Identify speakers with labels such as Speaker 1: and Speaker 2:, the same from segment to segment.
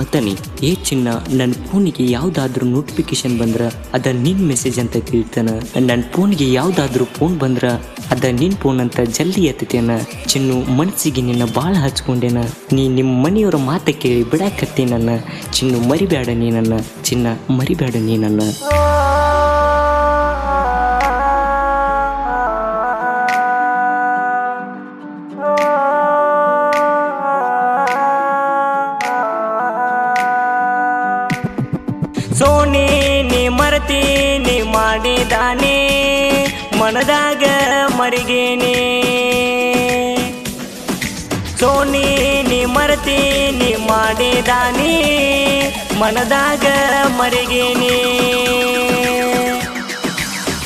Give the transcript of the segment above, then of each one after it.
Speaker 1: ಅತನಿ ಏ ಚಿನ್ನ, ನನ್ನ ಫೋನಿಗೆ ಯಾವುದಾದ್ರೂ ನೋಟಿಫಿಕೇಶನ್ ಬಂದ್ರೆ ಅದ ನಿನ್ನ ಮೆಸೇಜ್ ಅಂತ ತಿಳ್ತಾನ. ನನ್ನ ಫೋನ್ಗೆ ಯಾವುದಾದ್ರೂ ಫೋನ್ ಬಂದ್ರೆ ಅದ ನಿನ್ನ ಫೋನ್ ಅಂತ ಜಲ್ದಿ ಎತ್ತೇನ. ಚಿನ್ನು, ಮನಸ್ಸಿಗೆ ನಿನ್ನ ಭಾಳ ಹಚ್ಕೊಂಡೇನ. ನೀ ನಿಮ್ಮ ಮನೆಯವರ ಮಾತ ಕೇಳಿ ಬಿಡಾಕತ್ತಿ ನನ್ನ. ಚಿನ್ನು, ಮರಿಬೇಡ ನೀ ನನ್ನ. ಚಿನ್ನ, ಮರಿಬೇಡ ನೀ ನನ್ನ.
Speaker 2: ಸೋನಿ ನೀ ಮರತೀನಿ ಮಾಡಿದಾನೆ, ಮನದಾಗ ಮರಿಗೇನೆ. ಸೋನಿ ನೀ ಮರತೀನಿ ಮಾಡಿದಾನೆ, ಮನದಾಗ ಮರಿಗೇನೆ.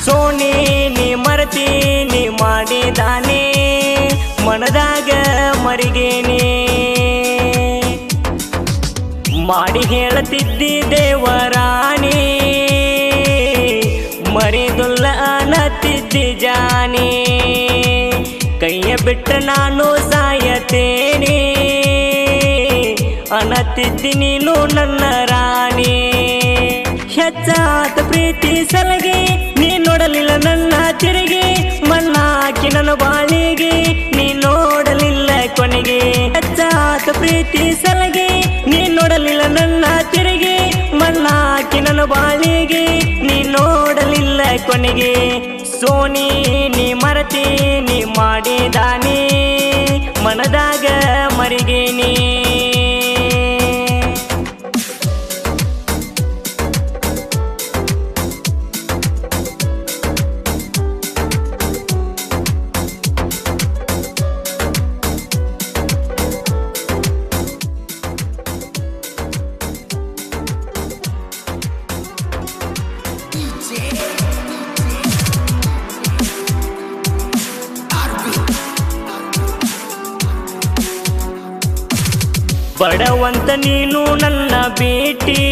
Speaker 2: ಸೋನಿ ನೀ ಮರತೀನಿ ಮಾಡಿದಾನೆ, ಮನದಾಗ ಮರಿಗೇನೆ. ಮಾಡಿ ಹೇಳುತ್ತಿದ್ದಿ ದೇವರಾಣಿ, ಮರಿದುಲ್ಲ ಅನ್ನತ್ತಿದ್ದಿ ಜಾನಿ. ಕೈಯ ಬಿಟ್ಟ ನಾನು ಸಾಯತೇನೆ, ಅನ್ನತ್ತಿದ್ದಿ ನೀನು ನನ್ನ ರಾಣಿ. ಹೆಚ್ಚಾತ ಪ್ರೀತಿ ಸಲಗೆ, ನೀ ನೋಡಲಿಲ್ಲ ನನ್ನ ತಿರುಗಿ. ಮಣ್ಣಾಕಿ ನನ್ನ ಬಾಳಿಗೆ, ನೀ ನೋಡಲಿಲ್ಲ ಕೊನೆಗೆ. ಹೆಚ್ಚಾತ ಪ್ರೀತಿ ಸಲಗೆ, ನೀ ನೋಡಲಿಲ್ಲ ನನ್ನ ತಿರುಗಿ. ಮಣ್ಣಾಕಿ ನನ್ನ ಬಾಳಿಗೆ, ನೀ ನೋಡಲಿಲ್ಲ ಕೊನೆಗೆ. ಸೋನಿ ನೀ ಮರತೀನಿ ಮಾಡಿದಾನೆ, ಮನದಾಗ ಮರಿಗೇನೆ. ಬಡವಂತ ನೀನು ನನ್ನ ಭೇಟಿ,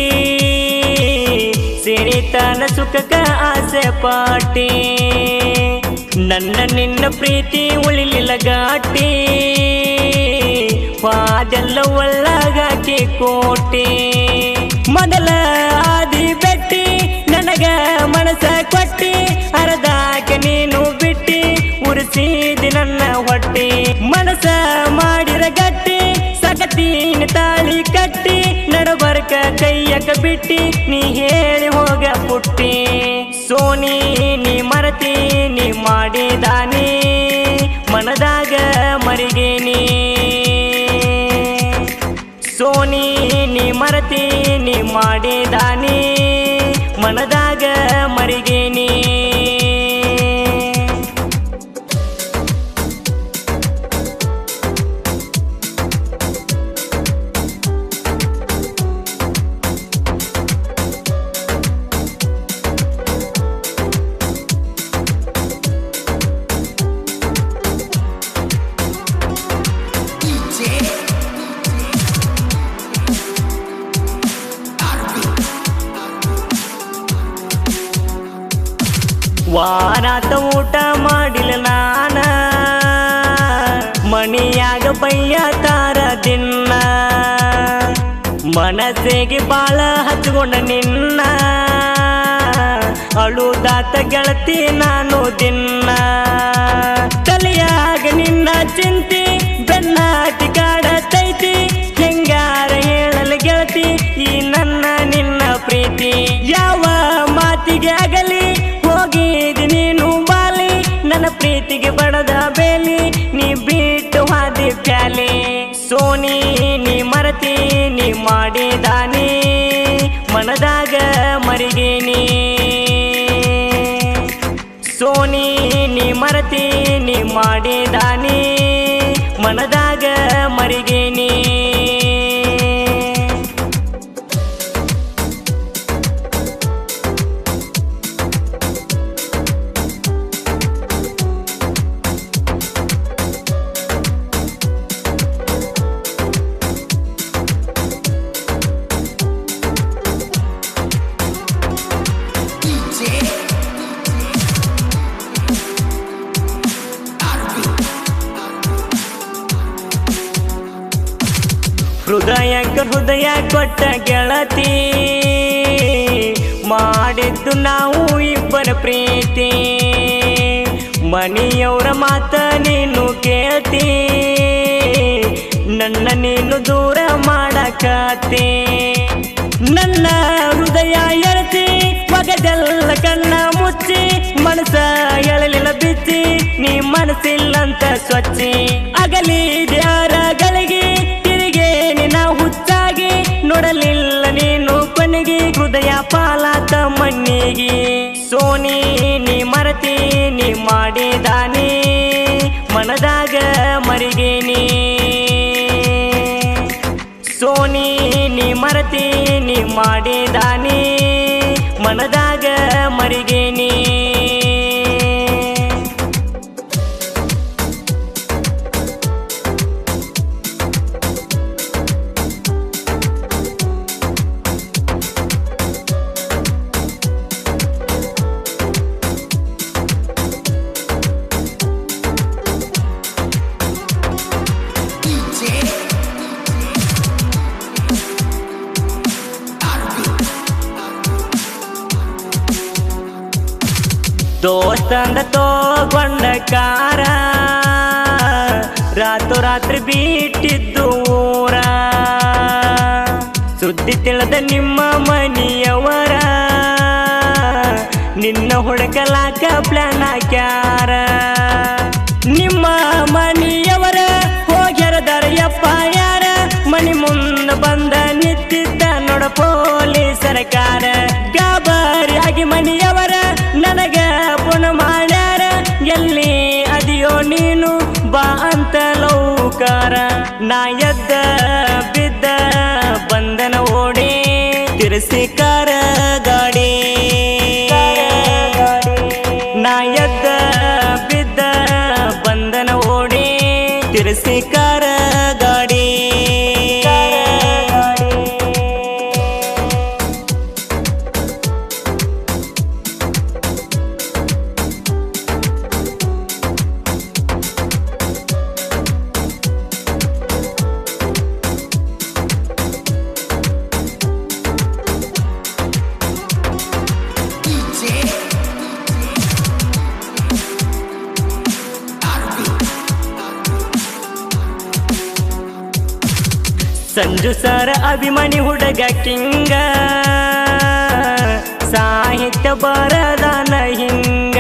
Speaker 2: ಸೇರಿತನ ಸುಖಕ ಆಸೆ ಪಾಟಿ. ನನ್ನ ನಿನ್ನ ಪ್ರೀತಿ ಉಳಿಲಿಲ್ಲ ಘಾಟಿ, ಪಾದೆಲ್ಲ ಒಳ್ಳಗಾಕಿ ಕೋಟಿ. ಮೊದಲ ಆದಿ ಬೆಟ್ಟಿ, ನನಗ ಮನಸ ಕೊಟ್ಟಿ. ಅರ್ಧಾಕ ನೀನು ಬಿಟ್ಟಿ, ಉರಿಸಿದಿ ನನ್ನ ಹೊಟ್ಟಿ. ಮನಸ ಮಾಡಿರ ಗಟ್ಟಿ, ಸಗತೀನ ತಾಳಿ ಕಟ್ಟಿ. ನಡಬರ್ಕ ಕೈಯಕ ಬಿಟ್ಟಿ, ನೀ ಹೇಳಿ ಹೋಗ ಪುಟ್ಟಿ. ಸೋನಿ ನೀ ಮರತೀನಿ ಮಾಡಿದಾನೆ, ಮನದಾಗ ಮರಿಗೇನಿ. ಸೋನಿ ನೀ ಮರತೀನಿ ಮಾಡಿದಾನೆ, ಮನದಾಗ ಮರಿಗೇನಿ. ವಾರಾತ ಊಟ ಮಾಡಿಲ್ಲ ನಾನ, ಮಣಿಯಾಗ ಬೈಯತಾರ ದಿನ. ಮನಸ್ಸಿಗೆ ಬಾಳ ಹಚ್ಕೊಂಡ ನಿನ್ನ, ಅಳುದಾತ ಗೆಳತಿ ನಾನು ದಿನ. ತಲೆಯಾಗ ನಿನ್ನ ಚಿಂತಿ, ಬೆನ್ನಾಟಿ ಕಾಡತೈತಿ. ಹೆಂಗಾರ ಹೇಳಲು ಗೆಳತಿ ಈ ನನ್ನ ನಿನ್ನ ಪ್ರೀತಿ. ಯಾವ ಮಾತಿಗೆ ಆಗಲಿ ಹೋಗಿದಿ ನೀನು ಬಾಲಿ, ನನ್ನ ಪ್ರೀತಿಗೆ ಬಡದ ಬೇಲಿ. ನೀ ಬಿಟ್ಟು ಹಾದಿ ಪ್ಯಾಲಿ. ಸೋನಿ ನೀ ಮರತೀನಿ ಮಾಡಿದಾನೆ, ಮನದಾಗ ಮರಿಗೇನಿ. ಸೋನಿ ನೀ ಮರತೀನಿ ಮಾಡಿದಾನೆ, ಮನದಾಗ ಮರಿಗೇನಿ. ಪ್ರಿಯಾಂಕ ಹೃದಯ ಕೊಟ್ಟ ಗೆಳತಿ ಮಾಡಿದ್ದು ನಾವು ಇಬ್ಬರ ಪ್ರೀತಿ ಮನೆಯವರ ಮಾತ ನೀನು ಕೇಳ್ತಿ ನನ್ನ ನೀನು ದೂರ ಮಾಡಕತ್ತಿ ನನ್ನ ಹೃದಯ ಎಳತಿ ಮಗದೆಲ್ಲ ಕಣ್ಣ ಮುಚ್ಚಿ ಮನಸ ಎಳಲಿಲ್ಲ ಬಿಚ್ಚಿ ನೀ ಮನಸ್ಸಿಲ್ಲಂತ ಸ್ವಚ್ಛಿ ಅಗಲಿ ದ್ಯಾರಗಳಿಗೆ ತಿರುಗಿ ನಿನ್ನ ಹುಚ್ಚಾಗಿ ನೋಡಲಿಲ್ಲ ನೀನು ಕೊನೆಗೆ ಹೃದಯ ಪಾಲಾತ ಮಣ್ಣಿಗೆ ಸೋನಿ ನೀ ಮರತಿ ನೀ ಮಾಡಿದಾನಿ ಮನದಾಗ ಮರಿಗೇನಿ ಸೋನಿ ನೀ ಮರತಿ ನೀ ಮಾಡಿದಾನಿ ಮನದಾಗ ಮರಿಗೇನಿ ದೋಸ್ತಂದ ತಗೊಂಡ ಕಾರ ರಾತ್ರಿ ಬಿಟ್ಟಿದ್ದು ಊರ ಸುದ್ದಿ ತಿಳಿದ ನಿಮ್ಮ ಮನೆಯವರ ನಿನ್ನ ಹುಡುಕಲಾಕ ಪ್ಲಾನ್ ಹಾಕ್ಯಾರ ನಿಮ್ಮ ಮನೆಯವರ ಹೋಗ್ಯಾರದಾರ ಯಪ್ಪ ಯಾರ ಮನಿ ಮುಂದ ಬಂದ ನಿಂತಿದ್ದ ನೋಡ ಪೊಲೀಸರ ಕಾರ ಗಾಬರಿಯಾಗಿ ಮನೆಯವರ ನನಗ ಪುನ ಮಾಡ್ಯಾರ ಎಲ್ಲಿ ಅದಿಯೋ ನೀನು ಬಾ ಅಂತ ಲೌಕಾರ ನಾ ಎದ್ದ ಬಿದ್ದ ಬಂದನ ಓಡಿ ತಿರ್ಸಿ ಕಾರ ಗಾಡಿ ನಾ ಎದ್ದ ಬಿದ್ದ ಬಂದನ ಓಡಿ ತಿರ್ಸಿ ಕಾರ ಗಾಡಿ ಸಂಜು ಸರ ಅಭಿಮಾನಿ ಹುಡುಗ ಕಿಂಗ ಸಾಹಿತ್ಯ ಬರದಾನ ಹಿಂಗ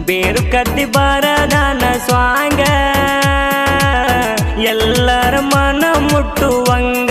Speaker 2: ಬೇರು ಕದ್ದಿ ಬರದಾನ ಸ್ವಾಂಗ ಎಲ್ಲರ ಮನ ಮುಟ್ಟುವಂಗ